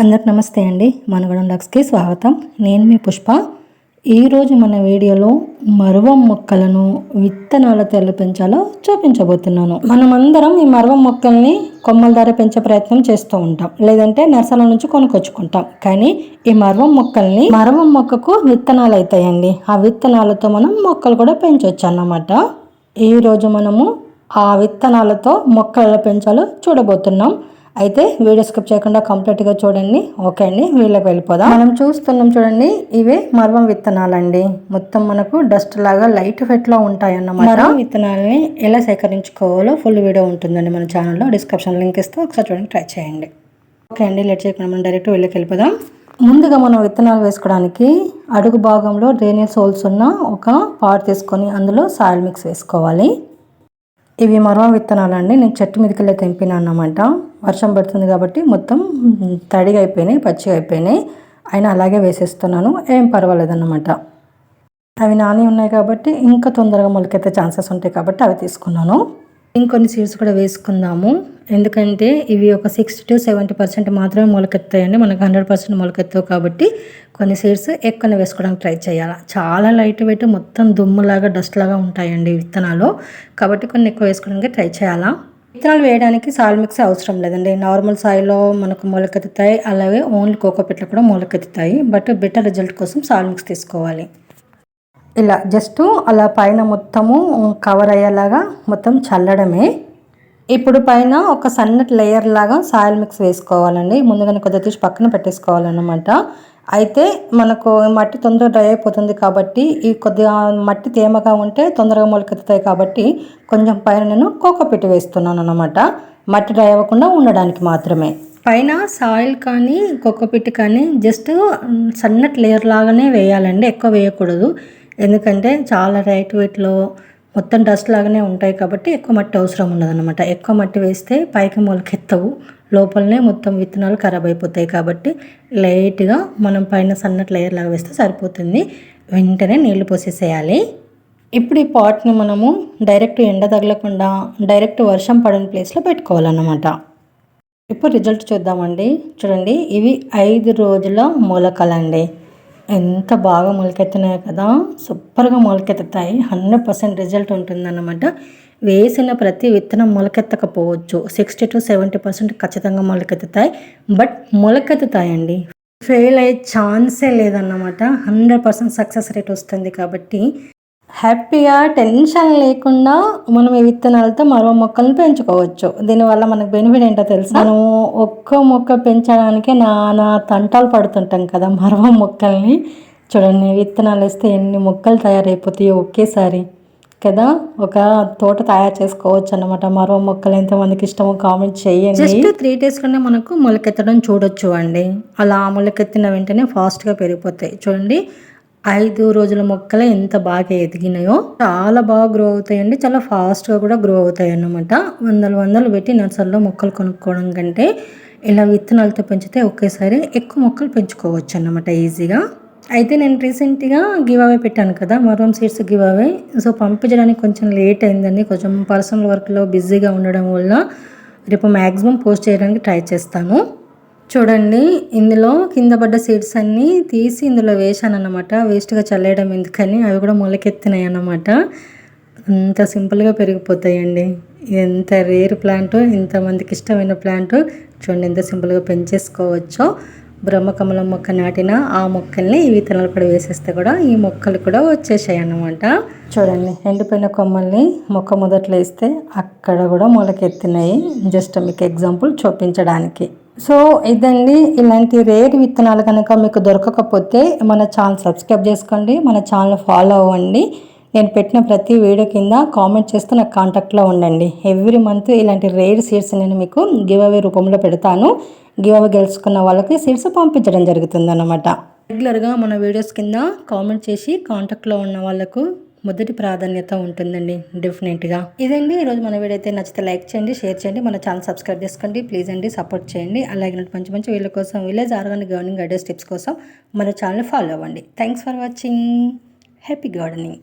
అందరికి నమస్తే అండి. మనగడం లక్స్కి స్వాగతం. నేను మీ పుష్ప. ఈరోజు మన వీడియోలో మరువం మొక్కలను విత్తనాలతో ఎలా పెంచాలో చూపించబోతున్నాను. మనమందరం ఈ మరువం మొక్కల్ని కొమ్మల ద్వారా పెంచే ప్రయత్నం చేస్తూ ఉంటాం, లేదంటే నర్సరీల నుంచి కొనుక్కొచ్చుకుంటాం. కానీ ఈ మరువం మొక్కకు విత్తనాలు అవుతాయండి. ఆ విత్తనాలతో మనం మొక్కలు కూడా పెంచవచ్చు అన్నమాట. ఈరోజు మనము ఆ విత్తనాలతో మొక్కలు ఎలా పెంచాలో చూడబోతున్నాం. అయితే వీడియో స్కిప్ చేయకుండా కంప్లీట్గా చూడండి. ఓకే అండి, వీళ్ళకి వెళ్ళిపోదాం. మనం చూస్తున్నాం చూడండి, ఇవే మరువం విత్తనాలండి. మొత్తం మనకు డస్ట్ లాగా లైట్ ఫెట్లో ఉంటాయన్నమాట. మరువం విత్తనాలని ఎలా సేకరించుకోవాలో ఫుల్ వీడియో ఉంటుందండి మన ఛానల్లో. డిస్క్రిప్షన్ లింక్ ఇస్తే ఒకసారి చూడండి, ట్రై చేయండి. ఓకే అండి, లేట్ చేయకుండా మనం డైరెక్ట్ వీళ్ళకి వెళ్ళిపోదాం. ముందుగా మనం విత్తనాలు వేసుకోవడానికి అడుగు భాగంలో డ్రైనేజ్ హోల్స్ ఉన్న ఒక పాట్ తీసుకొని అందులో సాయిల్ మిక్స్ వేసుకోవాలి. ఇవి మరువం విత్తనాలు అండి. నేను చెట్టు మీదకి వెళ్ళి తెంపినా అన్నమాట. వర్షం పడుతుంది కాబట్టి మొత్తం తడిగా అయిపోయినాయి, పచ్చిగా అయిపోయినాయి. అయినా అలాగే వేసేస్తున్నాను, ఏం పర్వాలేదన్నమాట. అవి నాని ఉన్నాయి కాబట్టి ఇంకా తొందరగా మొలకెత్తే ఛాన్సెస్ ఉంటాయి కాబట్టి అవి తీసుకున్నాను. ఇంకొన్ని సీడ్స్ కూడా వేసుకుందాము, ఎందుకంటే ఇవి ఒక 60 to 70% మాత్రమే మొలకెత్తాయండి. మనకు 100% మొలకెత్తావు కాబట్టి కొన్ని సీడ్స్ ఎక్కువనే వేసుకోవడానికి ట్రై చేయాలి. చాలా లైట్ వెయిట్, మొత్తం దుమ్ములాగా డస్ట్ లాగా ఉంటాయండి విత్తనాలు, కాబట్టి కొన్ని ఎక్కువ వేసుకోవడానికి ట్రై చేయాలా. విత్తనాలు వేయడానికి సాయిల్ మిక్స్ అవసరం లేదండి. నార్మల్ సాయిల్లో మనకు మొలకెత్తుతాయి, అలాగే ఓన్లీ కోకోపిట్లు కూడా మొలకెత్తుతాయి. బట్ బెటర్ రిజల్ట్ కోసం సాయిల్ మిక్స్ తీసుకోవాలి. ఇలా జస్ట్ అలా పైన మొత్తము కవర్ అయ్యేలాగా మొత్తం చల్లడమే. ఇప్పుడు పైన ఒక సన్నటి లేయర్ లాగా సాయిల్ మిక్స్ వేసుకోవాలండి. ముందుగానే కొద్దిగా తీసి పక్కన పెట్టేసుకోవాలన్నమాట. అయితే మనకు మట్టి తొందరగా డ్రై అయిపోతుంది కాబట్టి ఈ కొద్దిగా మట్టి తేమగా ఉంటే తొందరగా మొలకెత్తుతాయి కాబట్టి కొంచెం పైన నేను కోకోపిట్ వేస్తున్నాను అన్నమాట. మట్టి డ్రై అవ్వకుండా ఉండడానికి మాత్రమే. పైన సాయిల్ కానీ కోకోపిట్ కానీ జస్ట్ సన్నటి లేయర్ లాగానే వేయాలండి, ఎక్కువ వేయకూడదు. ఎందుకంటే చాలా లైట్ వెయిట్లో మొత్తం డస్ట్ లాగానే ఉంటాయి కాబట్టి ఎక్కువ మట్టి అవసరం ఉండదన్నమాట. ఎక్కువ మట్టి వేస్తే పైకి మొలకెత్తవు, లోపలనే మొత్తం విత్తనాలు ఖరాబ్ అయిపోతాయి. కాబట్టి లైట్గా మనం పైన సన్నటి లేయర్ లాగా వేస్తే సరిపోతుంది. వెంటనే నీళ్లు పోసేసేయాలి. ఇప్పుడు ఈ పాట్ని మనము డైరెక్ట్ ఎండ తగలకుండా డైరెక్ట్ వర్షం పడని ప్లేస్లో పెట్టుకోవాలన్నమాట. ఇప్పుడు రిజల్ట్ చూద్దామండి. చూడండి, ఇవి 5 రోజుల మొలకలండి. ఎంత బాగా మొలకెత్తున్నాయో కదా, సూపర్గా మొలకెత్తుతాయి. 100% రిజల్ట్ ఉంటుందన్నమాట. వేసిన ప్రతి విత్తనం మొలకెత్తకపోవచ్చు, 60 to 70% ఖచ్చితంగా మొలకెత్తుతాయి. బట్ మొలకెత్తుతాయండి, ఫెయిల్ అయ్యే ఛాన్సే లేదన్నమాట. 100% సక్సెస్ రేట్ వస్తుంది. కాబట్టి హ్యాపీగా టెన్షన్ లేకుండా మనం ఈ విత్తనాలతో మరో మొక్కలను పెంచుకోవచ్చు. దీనివల్ల మనకు బెనిఫిట్ ఏంటో తెలుసు. మనము ఒక్క మొక్క పెంచడానికే నానా తంటాలు పడుతుంటాం కదా మరో మొక్కల్ని. చూడండి, విత్తనాలు వేస్తే ఎన్ని మొక్కలు తయారైపోతాయో ఒకేసారి కదా. ఒక తోట తయారు చేసుకోవచ్చు అన్నమాట. మరో మొక్కలు ఎంతమందికి ఇష్టమో కామెంట్ చేయండి. జస్ట్ 3 daysలోనే మనకు మొలకెత్తడం చూడొచ్చు అండి. అలా మొలకెత్తిన వెంటనే ఫాస్ట్గా పెరిగిపోతాయి. చూడండి, 5 రోజుల మొక్కలు ఎంత బాగా ఎదిగినాయో, చాలా బాగా గ్రో అవుతాయండి. చాలా ఫాస్ట్గా కూడా గ్రో అవుతాయి అన్నమాట. వందలు పెట్టి నర్సరీలో మొక్కలు కొనుక్కోవడం కంటే ఇలా విత్తనాలతో పెంచితే ఒకేసారి ఎక్కువ మొక్కలు పెంచుకోవచ్చు అన్నమాట ఈజీగా. అయితే నేను రీసెంట్గా గివ్ అవే పెట్టాను కదా, మరువం సీడ్స్ గివ్ అవే. సో పంపించడానికి కొంచెం లేట్ అయిందండి, కొంచెం పర్సనల్ వర్క్లో బిజీగా ఉండడం వల్ల. రేపు మ్యాక్సిమం పోస్ట్ చేయడానికి ట్రై చేస్తాను. చూడండి, ఇందులో కింద పడ్డ సీడ్స్ అన్నీ తీసి ఇందులో వేసాను అన్నమాట. వేస్ట్గా చల్లేయడం ఎందుకని, అవి కూడా మొలకెత్తినాయి అన్నమాట. అంత సింపుల్గా పెరిగిపోతాయండి. ఎంత రేర్ ప్లాంట్, ఇంతమందికి ఇష్టమైన ప్లాంట్. చూడండి ఎంత సింపుల్గా పెంచేసుకోవచ్చో. బ్రహ్మకమలం మొక్క నాటిన ఆ మొక్కల్ని ఈ విత్తనాలు కూడా వేసేస్తే కూడా ఈ మొక్కలు కూడా వచ్చేసాయి అన్నమాట. చూడండి, ఎండిపోయిన కొమ్మల్ని మొక్క మొదట్లో వేస్తే అక్కడ కూడా మొలకెత్తినాయి. జస్ట్ మీకు ఎగ్జాంపుల్ చూపించడానికి. సో ఇదండి, ఇలాంటి రేర్ విత్తనాలు కనుక మీకు దొరకకపోతే మన ఛానల్ సబ్స్క్రైబ్ చేసుకోండి, మన ఛానల్ ఫాలో అవ్వండి. నేను పెట్టిన ప్రతి వీడియో కింద కామెంట్ చేస్తూ నాకు కాంటాక్ట్లో ఉండండి. ఎవ్రీ మంత్ ఇలాంటి రేర్ సీడ్స్ నేను మీకు గివ్ అవే రూపంలో పెడతాను. గివ్ అవే గెలుచుకున్న వాళ్ళకి సీడ్స్ పంపించడం జరుగుతుంది అన్నమాట. రెగ్యులర్గా మన వీడియోస్ కింద కామెంట్ చేసి కాంటాక్ట్లో ఉన్న వాళ్ళకు మొదటి ప్రాధాన్యత ఉంటుందండి డెఫినెట్గా. ఇదండి ఈరోజు మన వీడియో. అయితే నచ్చితే లైక్ చేయండి, షేర్ చేయండి, మన ఛానల్ సబ్స్క్రైబ్ చేసుకోండి ప్లీజ్ అండి, సపోర్ట్ చేయండి. అలాగే మంచి వీళ్ళ కోసం, village organic gardening ideas tips కోసం మన ఛానల్ ఫాలో అవ్వండి. Thanks for watching. Happy gardening.